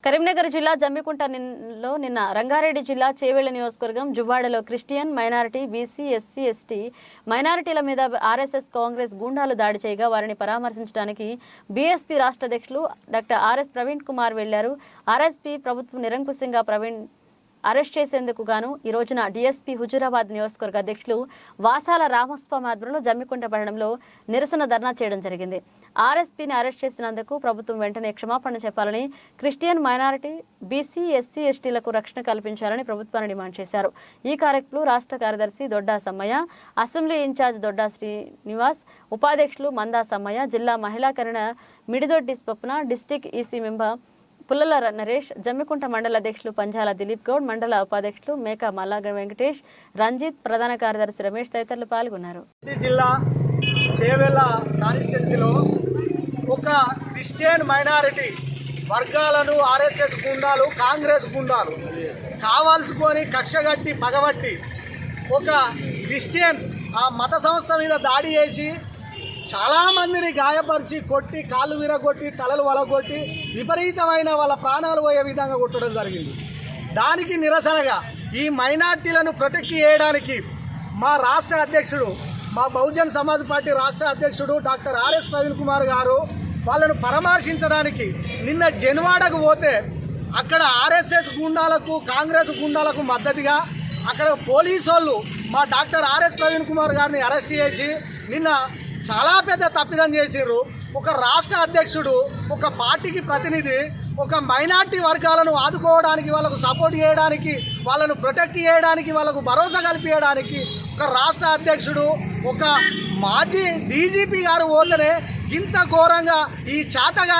కరీంనగర్ జిల్లా జమ్మికుంటలో నిన్న రంగారెడ్డి జిల్లా చేవెళ్ల నియోజకవర్గం జువ్వాడలో Christian minority BC SC ST మైనారిటీల మీద ఆర్ఎస్ఎస్ కాంగ్రెస్ గూండాలు దాడి చేయగా వారిని పరామర్శించడానికి బీఎస్పీ రాష్ట్ర అధ్యక్షులు డాక్టర్ ఆర్ఎస్ ప్రవీణ్ కుమార్ వెళ్లారు. ఆర్ఎస్పీ ప్రభుత్వం నిరంకుశంగా ప్రవీణ్ అరెస్ట్ చేసేందుకు గాను ఈ రోజున డీఎస్పీ హుజూరాబాద్ నియోజకవర్గ అధ్యక్షులు వాసాల రామస్వామి ఆధ్వర్యంలో జమ్మికుంట పట్టణంలో నిరసన ధర్నా చేయడం జరిగింది. ఆర్ఎస్పీని అరెస్ట్ చేసినందుకు ప్రభుత్వం వెంటనే క్షమాపణ చెప్పాలని, క్రిస్టియన్ మైనారిటీ బీసీ ఎస్సీ ఎస్టీలకు రక్షణ కల్పించాలని ప్రభుత్వాన్ని డిమాండ్ చేశారు. ఈ కార్యక్రమంలో రాష్ట్ర కార్యదర్శి దొడ్డా సమ్మయ్య, అసెంబ్లీ ఇన్ఛార్జ్ దొడ్డా శ్రీనివాస్, ఉపాధ్యక్షులు మందా సమ్మయ్య, జిల్లా మహిళా కరుణ Mididoddi Swapna, district EC member Pullala Naresh, Jammikunta మండల అధ్యక్షులు పంజాల దిలీప్ గౌడ్, మండల ఉపాధ్యక్షులు మేక మల్లాగ వెంకటేష్, రంజిత్, ప్రధాన కార్యదర్శి రమేష్ తదితరులు పాల్గొన్నారు. జిల్లా చేవెళ్ల కాన్స్టిట్యున్సీలో ఒక క్రిస్టియన్ మైనారిటీ వర్గాలను ఆర్ఎస్ఎస్ గుండాలు, కాంగ్రెస్ గుండాలు కావాల్సుకొని కక్షగట్టి పగబట్టి ఒక క్రిస్టియన్ ఆ మత సంస్థ మీద దాడి చేసి చాలామందిని గాయపరిచి కొట్టి, కాళ్ళు విరగొట్టి, తలలు వలగొట్టి విపరీతమైన వాళ్ళ ప్రాణాలు పోయే విధంగా కొట్టడం జరిగింది. దానికి నిరసనగా ఈ మైనార్టీలను ప్రొటెక్ట్ చేయడానికి మా రాష్ట్ర అధ్యక్షుడు, మా బహుజన్ సమాజ్ పార్టీ రాష్ట్ర అధ్యక్షుడు డాక్టర్ ఆర్ఎస్ ప్రవీణ్ కుమార్ గారు వాళ్ళను పరామర్శించడానికి నిన్న జన్వాడకు పోతే అక్కడ ఆర్ఎస్ఎస్ గుండాలకు, కాంగ్రెస్ గుండాలకు మద్దతుగా అక్కడ పోలీసు వాళ్ళు మా డాక్టర్ ఆర్ఎస్ ప్రవీణ్ కుమార్ గారిని అరెస్ట్ చేసి నిన్న చాలా పెద్ద తప్పిదం చేసిర్రు. ఒక రాష్ట్ర అధ్యక్షుడు, ఒక పార్టీకి ప్రతినిధి, ఒక మైనార్టీ వర్గాలను ఆదుకోవడానికి, వాళ్ళకు సపోర్ట్ చేయడానికి, వాళ్ళను ప్రొటెక్ట్ చేయడానికి, వాళ్ళకు భరోసా కల్పించడానికి ఒక రాష్ట్ర అధ్యక్షుడు, ఒక మాజీ డీజీపీ గారు పోతేనే ఇంత ఘోరంగా ఈ చాతగా